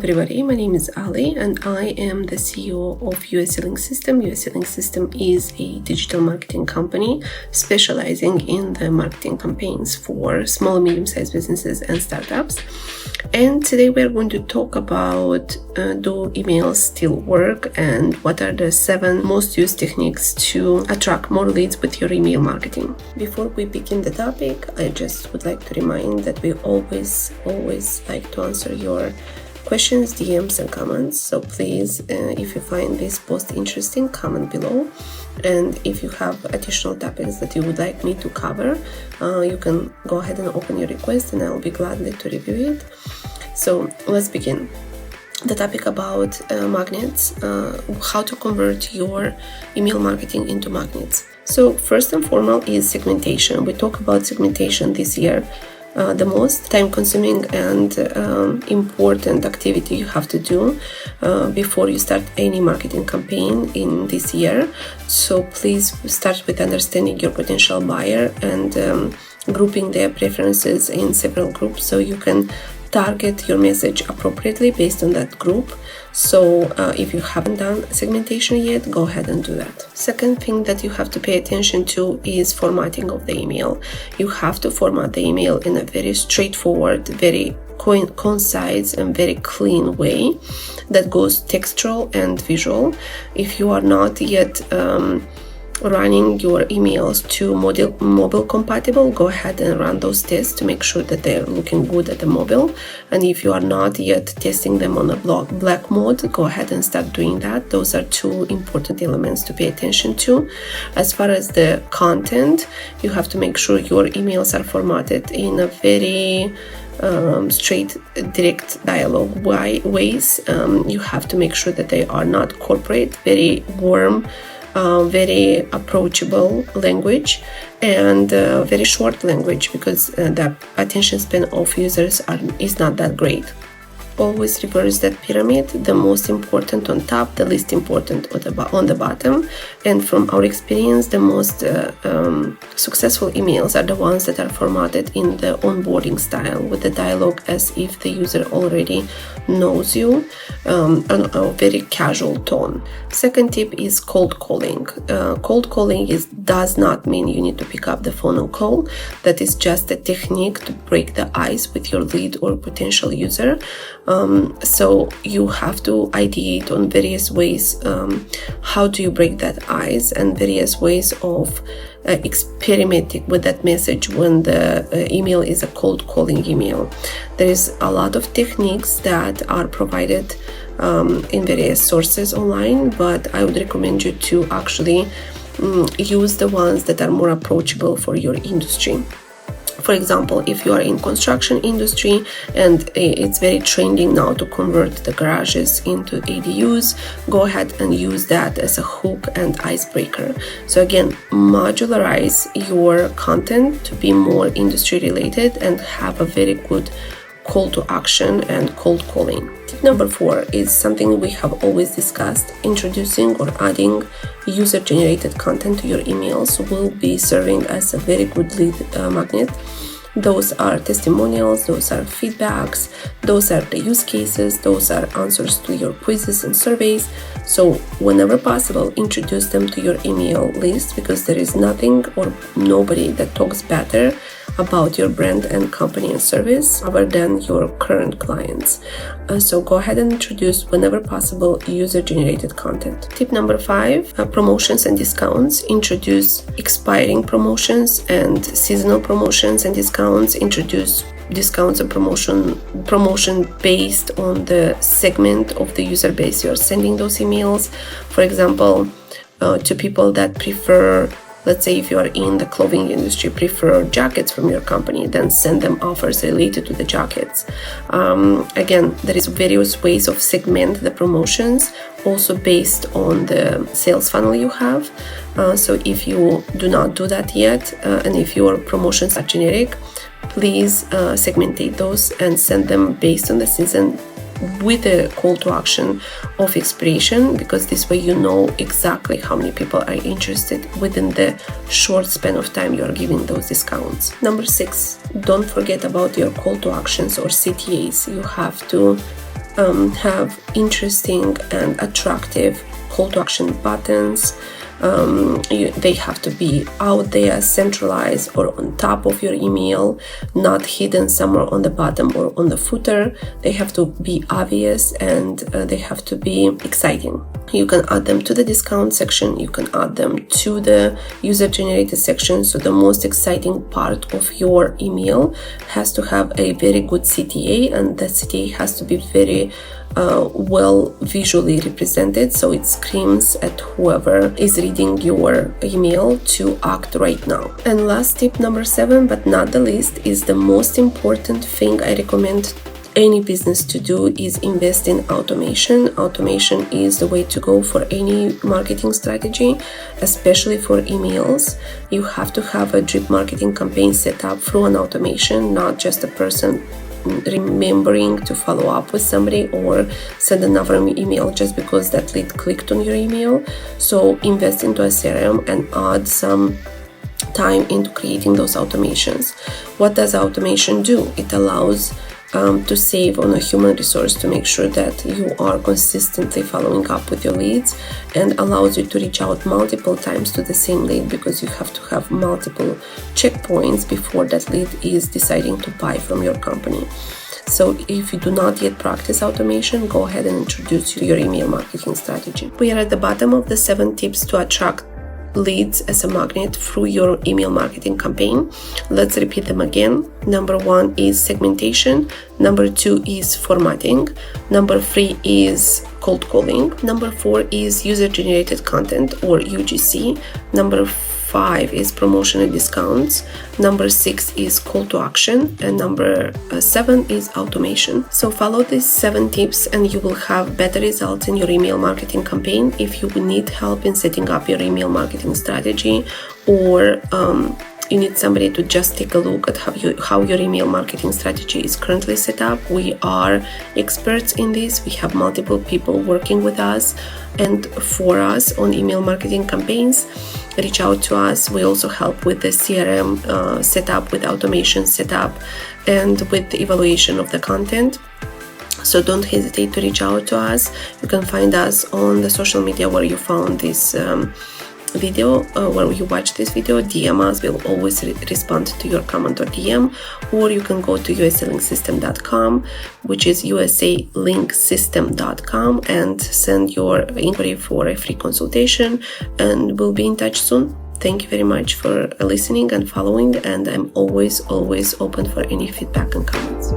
everybody, my name is Ali and I am the CEO of US Selling System. US Selling System is a digital marketing company specializing in the marketing campaigns for small and medium-sized businesses and startups. And today we're going to talk about do emails still work and what are the 7 most used techniques to attract more leads with your email marketing. Before we begin the topic, I just would like to remind that we always like to answer your questions, DMs and comments. So please, if you find this post interesting, comment below. And if you have additional topics that you would like me to cover, you can go ahead and open your request and I'll be glad to review it. So let's begin. The topic about magnets, how to convert your email marketing into magnets. So first and foremost is segmentation. We talk about segmentation this year. The most time-consuming and important activity you have to do before you start any marketing campaign in this year. So please start with understanding your potential buyer and grouping their preferences in several groups so you can target your message appropriately based on that group. So if you haven't done segmentation yet, go ahead and do that. Second thing that you have to pay attention to is formatting of the email. You have to format the email in a very straightforward, very concise and very clean way that goes textual and visual. If you are not yet running your emails to mobile compatible, go ahead and run those tests to make sure that they're looking good at the mobile. And if you are not yet testing them on a black mode, go ahead and start doing that. Those are 2 important elements to pay attention to. As far as the content, you have to make sure your emails are formatted in a very straight, direct dialogue ways. You have to make sure that they are not corporate, very warm, very approachable language and very short language because the attention span of users is not that great. Always reverse that pyramid, the most important on top, the least important on the bottom. And from our experience, the most successful emails are the ones that are formatted in the onboarding style with the dialogue as if the user already knows you, on a very casual tone. Second tip is cold calling. Cold calling does not mean you need to pick up the phone and call. That is just a technique to break the ice with your lead or potential user. So you have to ideate on various ways. How do you break that ice, and various ways of experimenting with that message when the email is a cold calling email. There is a lot of techniques that are provided in various sources online, but I would recommend you to actually use the ones that are more approachable for your industry. For example, if you are in construction industry and it's very trending now to convert the garages into ADUs, go ahead and use that as a hook and icebreaker. So again, modularize your content to be more industry related and have a very good call to action and cold calling. Tip number 4 is something we have always discussed. Introducing or adding user-generated content to your emails will be serving as a very good lead magnet. Those are testimonials, those are feedbacks, those are the use cases, those are answers to your quizzes and surveys. So whenever possible, introduce them to your email list because there is nothing or nobody that talks better about your brand and company and service other than your current clients. So go ahead and introduce whenever possible user-generated content. Tip number 5, promotions and discounts. Introduce expiring promotions and seasonal promotions and discounts. Introduce discounts and promotion based on the segment of the user base you're sending those emails. For example, to people that prefer, let's say if you are in the clothing industry, prefer jackets from your company, then send them offers related to the jackets. Again, there is various ways of segment the promotions, also based on the sales funnel you have. So if you do not do that yet, and if your promotions are generic, please segmentate those and send them based on the season with a call to action of expiration, because this way you know exactly how many people are interested within the short span of time you are giving those discounts. Number 6, don't forget about your call to actions or CTAs. You have to have interesting and attractive call to action buttons. They have to be out there, centralized, or on top of your email, not hidden somewhere on the bottom or on the footer. They have to be obvious, and they have to be exciting. You can add them to the discount section, you can add them to the user generated section. So the most exciting part of your email has to have a very good CTA, and the CTA has to be very well visually represented, so it screams at whoever is reading your email to act right now. And last tip, number 7, but not the least, is the most important thing I recommend any business to do, is invest in automation. Automation is the way to go for any marketing strategy, especially for emails. You have to have a drip marketing campaign set up through an automation, not just a person remembering to follow up with somebody or send another email just because that lead clicked on your email. So invest into a CRM and add some time into creating those automations. What does automation do? It allows to save on a human resource to make sure that you are consistently following up with your leads, and allows you to reach out multiple times to the same lead, because you have to have multiple checkpoints before that lead is deciding to buy from your company. So if you do not yet practice automation, go ahead and introduce your email marketing strategy. We are at the bottom of the 7 tips to attract leads as a magnet through your email marketing campaign. Let's repeat them again. Number 1 is segmentation. Number 2 is formatting. Number 3 is cold calling. Number 4 is user generated content, or UGC. Number 5 is promotion and discounts. Number 6 is call to action, and number 7 is automation. So follow these 7 tips and you will have better results in your email marketing campaign. If you need help in setting up your email marketing strategy, or you need somebody to just take a look at how your email marketing strategy is currently set up, we are experts in this. We have multiple people working with us and for us on email marketing campaigns. Reach out to us. We also help with the CRM setup, with automation setup, and with the evaluation of the content. So don't hesitate to reach out to us. You can find us on the social media where you found this video, where you watch this video. DM us, we'll always respond to your comment or DM, or you can go to usalinksystem.com, which is usalinksystem.com, and send your inquiry for a free consultation, and we'll be in touch soon. Thank you very much for listening and following, and I'm always open for any feedback and comments.